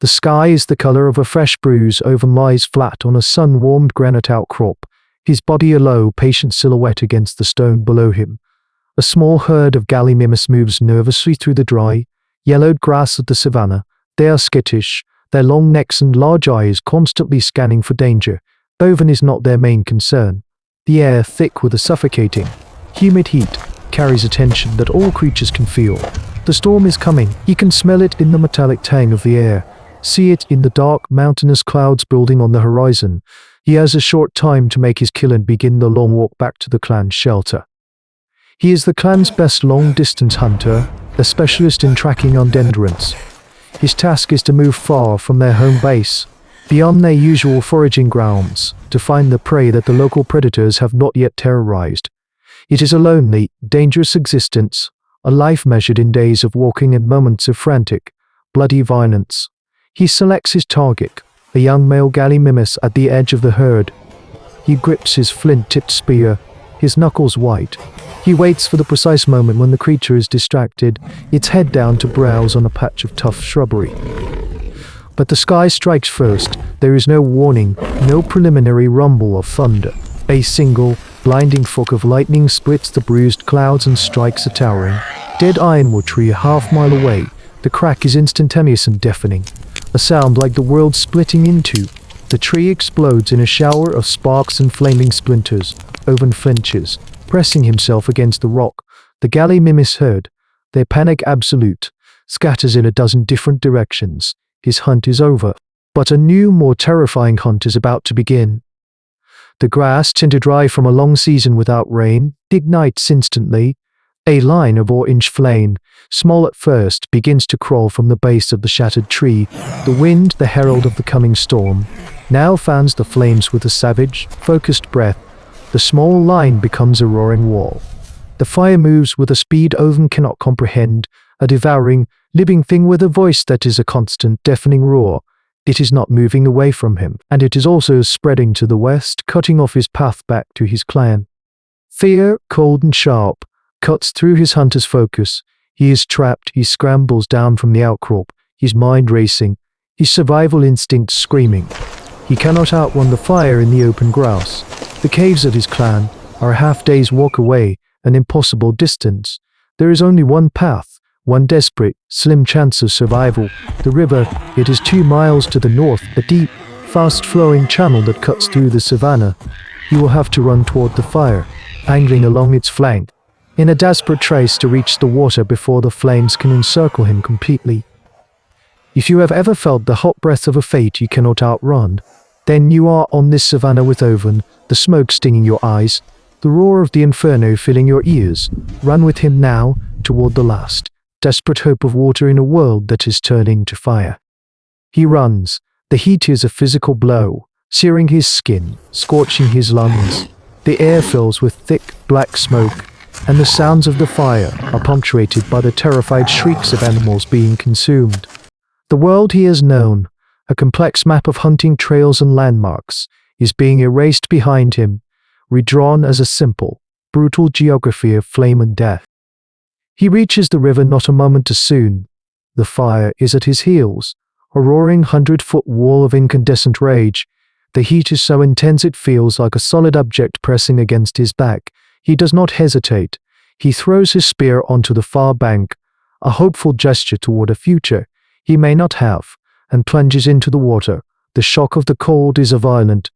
The sky is the color of a fresh bruise. Owen lies flat on a sun-warmed granite outcrop, his body a low, patient silhouette against the stone below him. A small herd of gallimimus moves nervously through the dry, yellowed grass of the savannah. They are skittish, their long necks and large eyes constantly scanning for danger. Owen is not their main concern. The air, thick with a suffocating, humid heat, carries a tension that all creatures can feel. The storm is coming. He can smell it in the metallic tang of the air, see it in the dark, mountainous clouds building on the horizon. He has a short time to make his kill and begin the long walk back to the clan's shelter. He is the clan's best long-distance hunter, a specialist in tracking undendurants. His task is to move far from their home base, beyond their usual foraging grounds, to find the prey that the local predators have not yet terrorized. It is a lonely, dangerous existence, a life measured in days of walking and moments of frantic, bloody violence. He selects his target, a young male gallimimus at the edge of the herd. He grips his flint-tipped spear, his knuckles white. He waits for the precise moment when the creature is distracted, its head down to browse on a patch of tough shrubbery. But the sky strikes first. There is no warning, no preliminary rumble of thunder. A single, blinding fork of lightning splits the bruised clouds and strikes a towering, dead ironwood tree a half-mile away. The crack is instantaneous and deafening, a sound like the world splitting in two. The tree explodes in a shower of sparks and flaming splinters. Owen flinches, pressing himself against the rock. The gallimimus herd, their panic absolute, scatters in a dozen different directions. His hunt is over, but a new, more terrifying hunt is about to begin. The grass, tinted dry from a long season without rain, ignites instantly. A line of orange flame, small at first, begins to crawl from the base of the shattered tree. The wind, the herald of the coming storm, now fans the flames with a savage, focused breath. The small line becomes a roaring wall. The fire moves with a speed Owen cannot comprehend, a devouring, living thing with a voice that is a constant, deafening roar. It is not moving away from him, and it is also spreading to the west, cutting off his path back to his clan. Fear, cold and sharp, cuts through his hunter's focus. He is trapped. He scrambles down from the outcrop, his mind racing, his survival instinct screaming. He cannot outrun the fire in the open grass. The caves of his clan are a half-day's walk away, an impossible distance. There is only one path, one desperate, slim chance of survival. The river, it is 2 miles to the north, a deep, fast-flowing channel that cuts through the savannah. He will have to run toward the fire, angling along its flank, in a desperate race to reach the water before the flames can encircle him completely. If you have ever felt the hot breath of a fate you cannot outrun, then you are on this savannah with Owen, the smoke stinging your eyes, the roar of the inferno filling your ears. Run with him now, toward the last, desperate hope of water in a world that is turning to fire. He runs. The heat is a physical blow, searing his skin, scorching his lungs. The air fills with thick, black smoke, and the sounds of the fire are punctuated by the terrified shrieks of animals being consumed. The world he has known, a complex map of hunting trails and landmarks, is being erased behind him, redrawn as a simple, brutal geography of flame and death. He reaches the river not a moment too soon. The fire is at his heels, a roaring 100-foot wall of incandescent rage. The heat is so intense it feels like a solid object pressing against his back. He does not hesitate. He throws his spear onto the far bank, a hopeful gesture toward a future he may not have, and plunges into the water. The shock of the cold is a violent,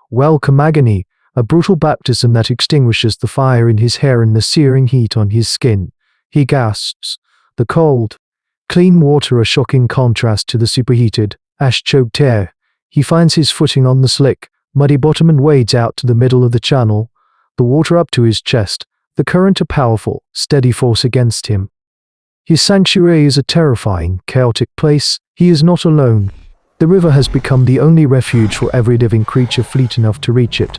welcome agony, a brutal baptism that extinguishes the fire in his hair and the searing heat on his skin. He gasps. The cold, clean water a shocking contrast to the superheated, ash-choked air. He finds his footing on the slick, muddy bottom and wades out to the middle of the channel, the water up to his chest, the current a powerful, steady force against him. His sanctuary is a terrifying, chaotic place. He is not alone. The river has become the only refuge for every living creature fleet enough to reach it.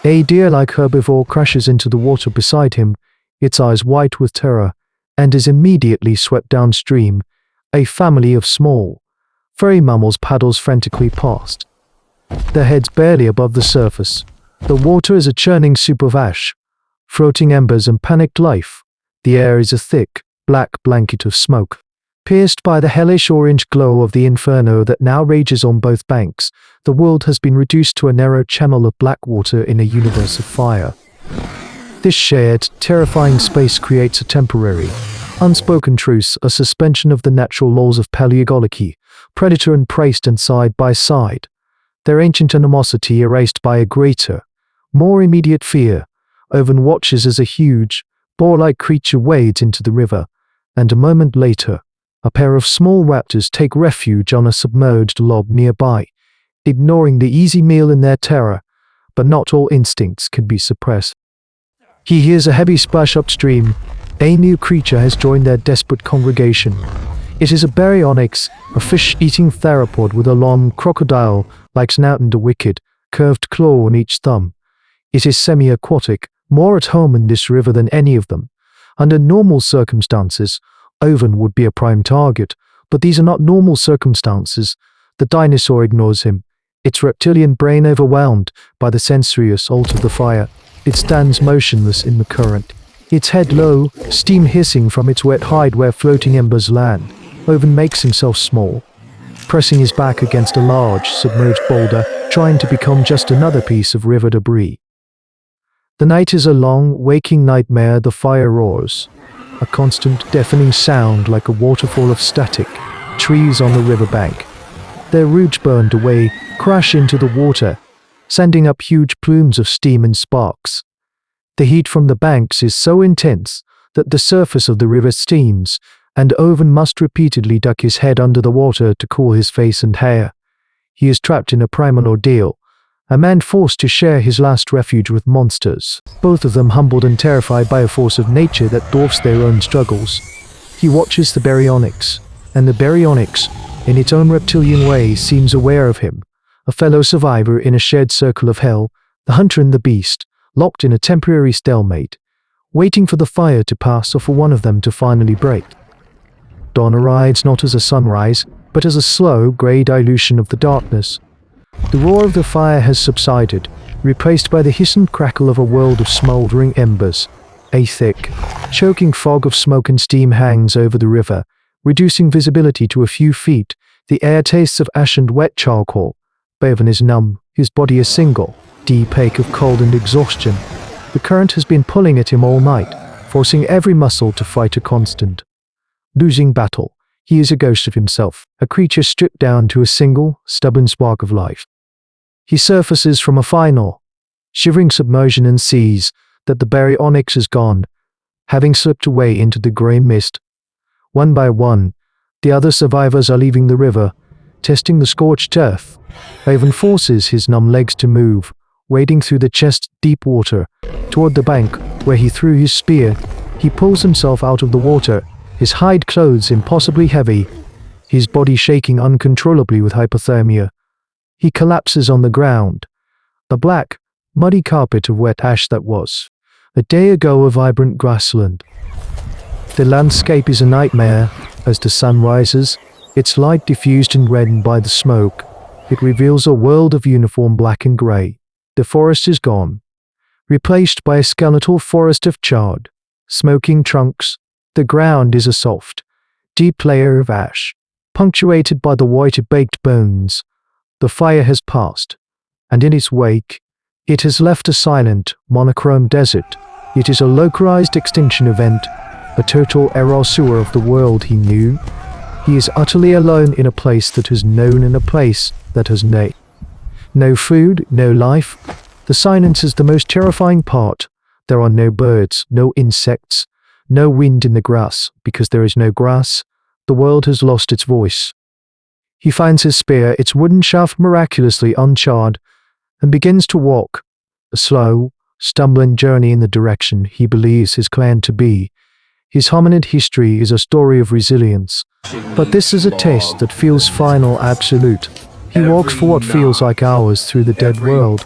A deer-like herbivore crashes into the water beside him, its eyes white with terror, and is immediately swept downstream. A family of small, furry mammals paddles frantically past, their heads barely above the surface. The water is a churning soup of ash, floating embers and panicked life. The air is a thick, black blanket of smoke. Pierced by the hellish orange glow of the inferno that now rages on both banks, the world has been reduced to a narrow channel of black water in a universe of fire. This shared, terrifying space creates a temporary, unspoken truce, a suspension of the natural laws of paleontology, predator and prey stand side by side, their ancient animosity erased by a greater, more immediate fear. Owen watches as a huge, boar-like creature wades into the river, and a moment later, a pair of small raptors take refuge on a submerged log nearby, ignoring the easy meal in their terror, but not all instincts can be suppressed. He hears a heavy splash upstream. A new creature has joined their desperate congregation. It is a Baryonyx, a fish-eating theropod with a long, crocodile-like snout and a wicked, curved claw on each thumb. It is semi-aquatic, more at home in this river than any of them. Under normal circumstances, Owen would be a prime target, but these are not normal circumstances. The dinosaur ignores him, its reptilian brain overwhelmed by the sensory assault of the fire. It stands motionless in the current, its head low, steam hissing from its wet hide where floating embers land. Owen makes himself small, pressing his back against a large, submerged boulder, trying to become just another piece of river debris. The night is a long, waking nightmare. The fire roars, a constant, deafening sound like a waterfall of static. Trees on the riverbank, their roots burned away, crash into the water, sending up huge plumes of steam and sparks. The heat from the banks is so intense that the surface of the river steams, and Owen must repeatedly duck his head under the water to cool his face and hair. He is trapped in a primal ordeal, a man forced to share his last refuge with monsters, both of them humbled and terrified by a force of nature that dwarfs their own struggles. He watches the Baryonyx, and the Baryonyx, in its own reptilian way, seems aware of him, a fellow survivor in a shared circle of hell, the hunter and the beast, locked in a temporary stalemate, waiting for the fire to pass or for one of them to finally break. Dawn arrives not as a sunrise, but as a slow, grey dilution of the darkness. The roar of the fire has subsided, replaced by the hiss and crackle of a world of smouldering embers. A thick, choking fog of smoke and steam hangs over the river, reducing visibility to a few feet. The air tastes of ash and wet charcoal. Owen is numb, his body a single, deep ache of cold and exhaustion. The current has been pulling at him all night, forcing every muscle to fight a constant, losing battle. He is a ghost of himself, a creature stripped down to a single, stubborn spark of life. He surfaces from a final, shivering submersion and sees that the Baryonyx is gone, having slipped away into the grey mist. One by one, the other survivors are leaving the river, testing the scorched earth. Owen forces his numb legs to move, wading through the chest-deep water, toward the bank where he threw his spear. He pulls himself out of the water, his hide clothes impossibly heavy, his body shaking uncontrollably with hypothermia. He collapses on the ground, a black, muddy carpet of wet ash that was, a day ago, a vibrant grassland. The landscape is a nightmare. As the sun rises, its light diffused and reddened by the smoke, it reveals a world of uniform black and grey. The forest is gone, replaced by a skeletal forest of charred, smoking trunks. The ground is a soft, deep layer of ash, punctuated by the white of baked bones. The fire has passed, and in its wake, it has left a silent, monochrome desert. It is a localized extinction event, a total erasure of the world he knew. He is utterly alone in a place that has known and a place that has known. No food, no life. The silence is the most terrifying part. There are no birds, no insects, no wind in the grass. Because there is no grass, the world has lost its voice. He finds his spear, its wooden shaft miraculously uncharred, and begins to walk, a slow, stumbling journey in the direction he believes his clan to be. His hominid history is a story of resilience, but this is a taste that feels final, absolute. He walks for what feels like hours through the dead world,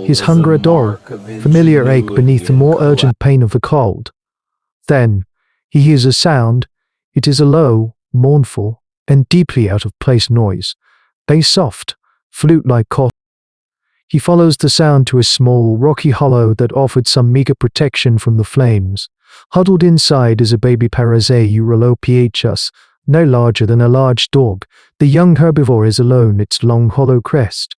his hunger a dull, familiar ache beneath the more urgent pain of the cold. Then, he hears a sound. It is a low, mournful, and deeply out-of-place noise, a soft, flute-like cough. He follows the sound to a small, rocky hollow that offered some meager protection from the flames. Huddled inside is a baby Parasaurolophus, no larger than a large dog. The young herbivore is alone, its long hollow crest,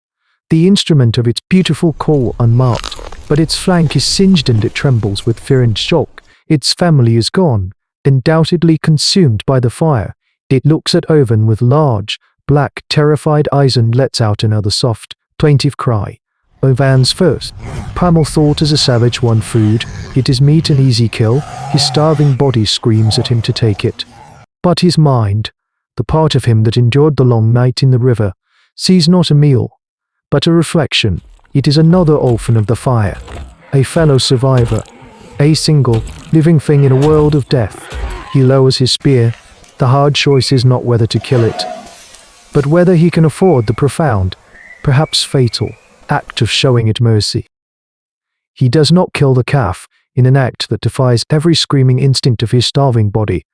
the instrument of its beautiful call unmarked, but its flank is singed and it trembles with fear and shock. Its family is gone, undoubtedly consumed by the fire. It looks at Owen with large, black, terrified eyes and lets out another soft, plaintive cry. Owen's first primal thought is a savage one: food. It is meat, an easy kill. His starving body screams at him to take it. But his mind, the part of him that endured the long night in the river, sees not a meal, but a reflection. It is another orphan of the fire, a fellow survivor, a single, living thing in a world of death. He lowers his spear. The hard choice is not whether to kill it, but whether he can afford the profound, perhaps fatal, act of showing it mercy. He does not kill the calf in an act that defies every screaming instinct of his starving body.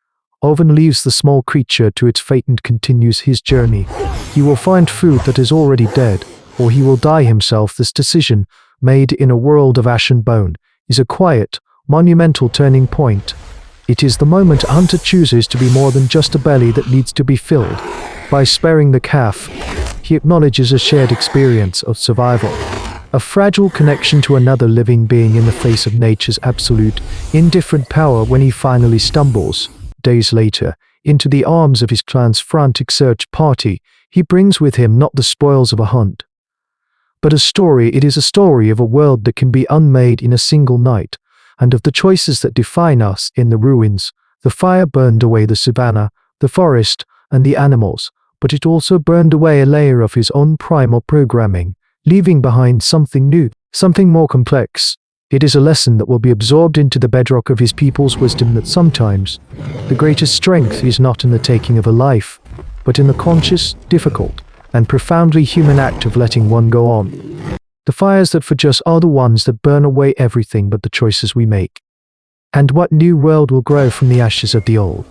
Owen leaves the small creature to its fate and continues his journey. He will find food that is already dead, or he will die himself. This decision, made in a world of ash and bone, is a quiet, monumental turning point. It is the moment a hunter chooses to be more than just a belly that needs to be filled. By sparing the calf, he acknowledges a shared experience of survival, a fragile connection to another living being in the face of nature's absolute, indifferent power. When he finally stumbles, days later, into the arms of his clan's frantic search party, he brings with him not the spoils of a hunt, but a story. It is a story of a world that can be unmade in a single night, and of the choices that define us. In the ruins, the fire burned away the savanna, the forest, and the animals, but it also burned away a layer of his own primal programming, leaving behind something new, something more complex. It is a lesson that will be absorbed into the bedrock of his people's wisdom, that sometimes the greatest strength is not in the taking of a life, but in the conscious, difficult, and profoundly human act of letting one go on. The fires that forge us are the ones that burn away everything but the choices we make. And what new world will grow from the ashes of the old?